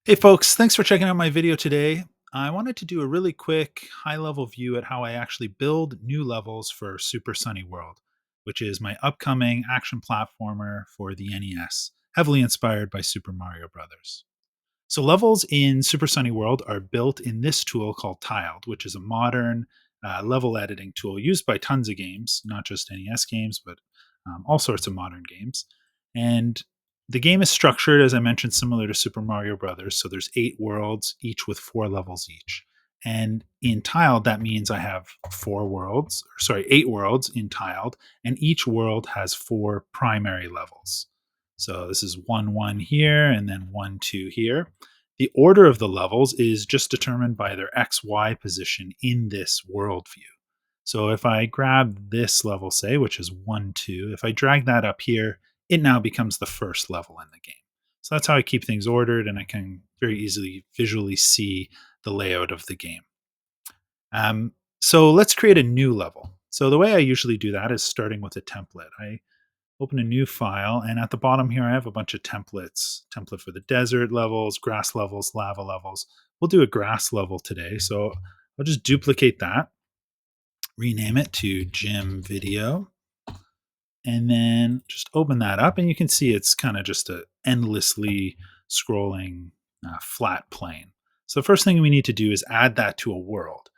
Hey folks, thanks for checking out my video today. I wanted to do a really quick high level view at how I actually build new levels for Super Sunny World, which is my upcoming action platformer for the NES, heavily inspired by Super Mario Bros. So levels in Super Sunny World are built in this tool called Tiled, which is a modern level editing tool used by tons of games, not just NES games, but all sorts of modern games. And the game is structured, as I mentioned, similar to Super Mario Brothers. So there's 8 worlds, each with 4 levels each. And in Tiled, that means I have 4 worlds, or sorry, 8 worlds in Tiled, and each world has 4 primary levels. So this is 1 1 here, and then 1 2 here. The order of the levels is just determined by their XY position in this world view. So if I grab this level, say, which is 1 2, if I drag that up here, it now becomes the first level in the game. So that's how I keep things ordered, and I can very easily visually see the layout of the game. So let's create a new level. So the way I usually do that is starting with a template. I open a new file, and at the bottom here I have a bunch of templates. Template for the desert levels, grass levels, lava levels. We'll do a grass level today, so I'll just duplicate that, rename it to Gym Video, and then just open that up, and you can see it's kind of just a endlessly scrolling flat plane. So the first thing we need to do is add that to a world.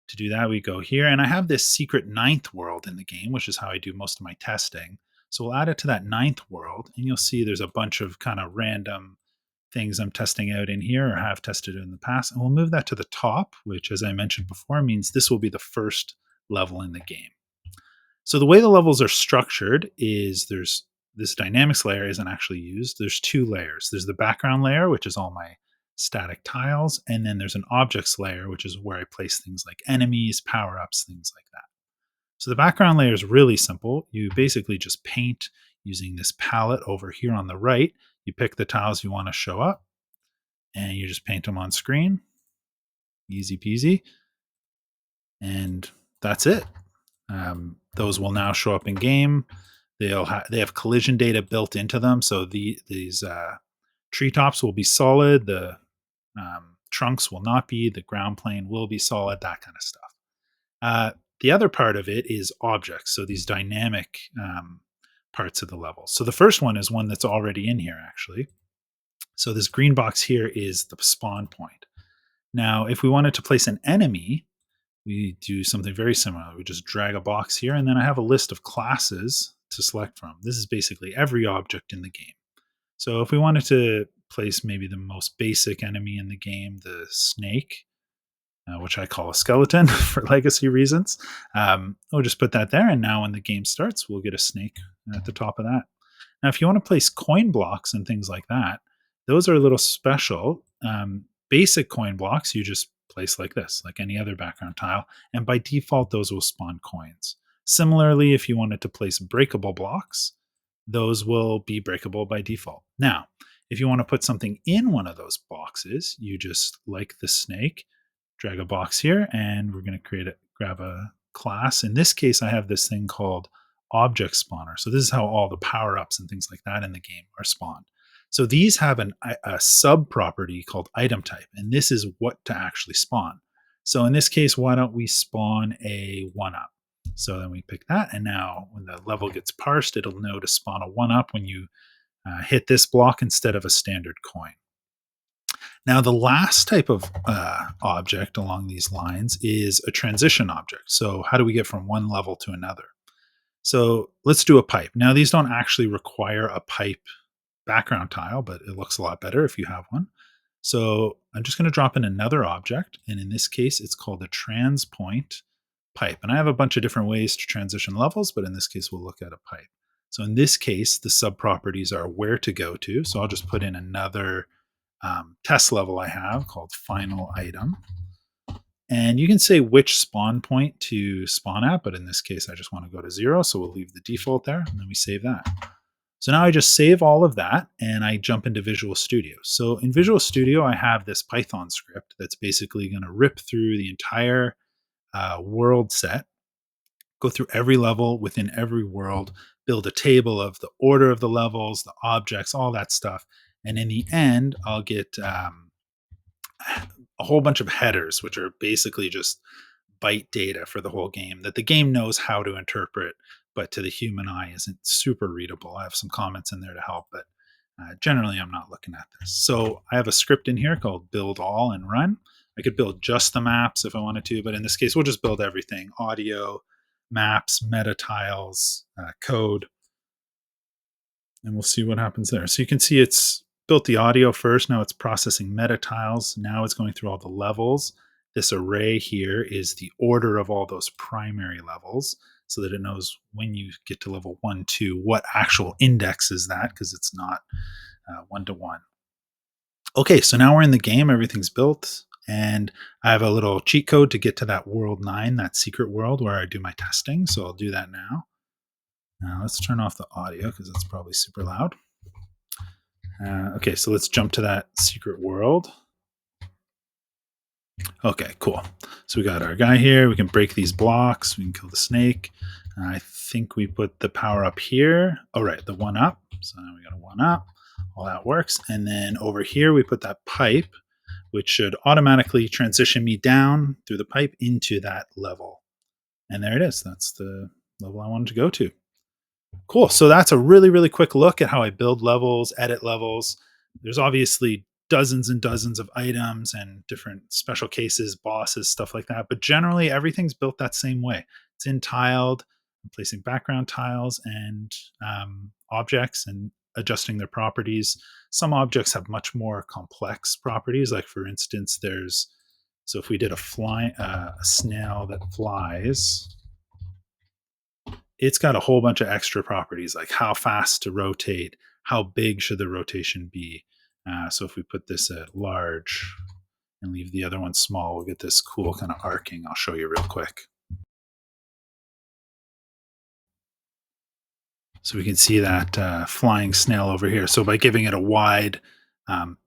To do that, we go here, and I have this secret ninth world in the game, which is how I do most of my testing. So we'll add it to that ninth world, and you'll see there's a bunch of kind of random things I'm testing out in here or have tested in the past. And we'll move that to the top, which, as I mentioned before, means this will be the first level in the game. So the way the levels are structured is there's this dynamics layer isn't actually used. There's 2 layers. There's the background layer, which is all my static tiles, and then there's an objects layer, which is where I place things like enemies, power-ups, things like that. So the background layer is really simple. You basically just paint using this palette over here on the right. You pick the tiles you want to show up, and you just paint them on screen. Easy peasy. And that's it. Those will now show up in game. They have collision data built into them, so these treetops will be solid. The trunks will not be. The ground plane will be solid. That kind of stuff. Uh, the other part of it is objects. So these dynamic parts of the level. So the first one is one that's already in here, actually. So this green box here is the spawn point. Now, if we wanted to place an enemy, we do something very similar. We just drag a box here, and then I have a list of classes to select from. This is basically every object in the game. So if we wanted to place maybe the most basic enemy in the game, the snake, which I call a skeleton for legacy reasons, we'll just put that there. And now when the game starts, we'll get a snake at the top of that. Now, if you want to place coin blocks and things like that, those are a little special. Basic coin blocks, you just place like this, like any other background tile. And by default, those will spawn coins. Similarly, if you wanted to place breakable blocks, those will be breakable by default. Now, if you want to put something in one of those boxes, you just, like the snake, drag a box here, and we're going to grab a class. In this case, I have this thing called object spawner. So this is how all the power-ups and things like that in the game are spawned. So these have a sub property called item type, and this is what to actually spawn. So in this case, why don't we spawn a 1-up? So then we pick that, and now when the level gets parsed, it'll know to spawn a 1-up when you hit this block instead of a standard coin. Now, the last type of object along these lines is a transition object. So how do we get from one level to another? So let's do a pipe. Now, these don't actually require a pipe background tile, but it looks a lot better if you have one. So I'm just going to drop in another object, and in this case, it's called a transpoint pipe. And I have a bunch of different ways to transition levels, but in this case, we'll look at a pipe. So in this case, the sub-properties are where to go to. So I'll just put in another test level I have called final item. And you can say which spawn point to spawn at, but in this case, I just want to go to 0. So we'll leave the default there, and then we save that. So now I just save all of that, and I jump into Visual Studio. So in Visual Studio, I have this Python script that's basically going to rip through the entire world set, go through every level within every world, build a table of the order of the levels, the objects, all that stuff. And in the end, I'll get a whole bunch of headers, which are basically just byte data for the whole game that the game knows how to interpret, but to the human eye isn't super readable. I have some comments in there to help, but generally I'm not looking at this. So I have a script in here called build all and run. I could build just the maps if I wanted to, but in this case, we'll just build everything: audio, maps, meta tiles, code, and we'll see what happens there. So you can see it's built the audio first. Now it's processing meta tiles. Now it's going through all the levels. This array here is the order of all those primary levels so that it knows when you get to level 1, 2, what actual index is that, because it's not one to one. Okay, so now we're in the game. Everything's built. And I have a little cheat code to get to that world 9, that secret world where I do my testing. So I'll do that now. Now let's turn off the audio because it's probably super loud. Okay, so let's jump to that secret world. Okay, cool. So we got our guy here. We can break these blocks. We can kill the snake. I think we put the power up here. Oh, right, the one up. So now we got a one up. All that works. And then over here, we put that pipe, which should automatically transition me down through the pipe into that level. And there it is. That's the level I wanted to go to. Cool. So that's a really, really quick look at how I build levels, edit levels. There's obviously dozens and dozens of items and different special cases, bosses, stuff like that. But generally, everything's built that same way. It's in tiled, placing background tiles and objects and adjusting their properties. Some objects have much more complex properties. Like for instance, so if we did a snail that flies, it's got a whole bunch of extra properties like how fast to rotate, how big should the rotation be. So if we put this at large and leave the other one small, we'll get this cool kind of arcing. I'll show you real quick. So we can see that flying snail over here. So by giving it a wide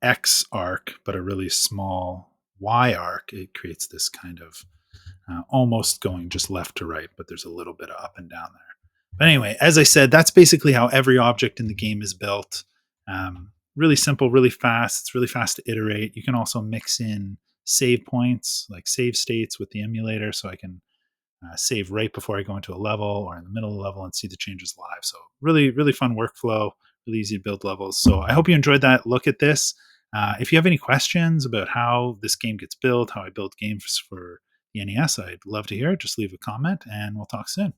X arc, but a really small Y arc, it creates this kind of almost going just left to right, but there's a little bit of up and down there. But anyway, as I said, that's basically how every object in the game is built. Really simple, really fast. It's really fast to iterate. You can also mix in save points, like save states with the emulator, so I can save right before I go into a level or in the middle of the level and see the changes live. So really, really fun workflow, really easy to build levels. So I hope you enjoyed that look at this. If you have any questions about how this game gets built, how I build games for the NES, I'd love to hear it. Just leave a comment and we'll talk soon.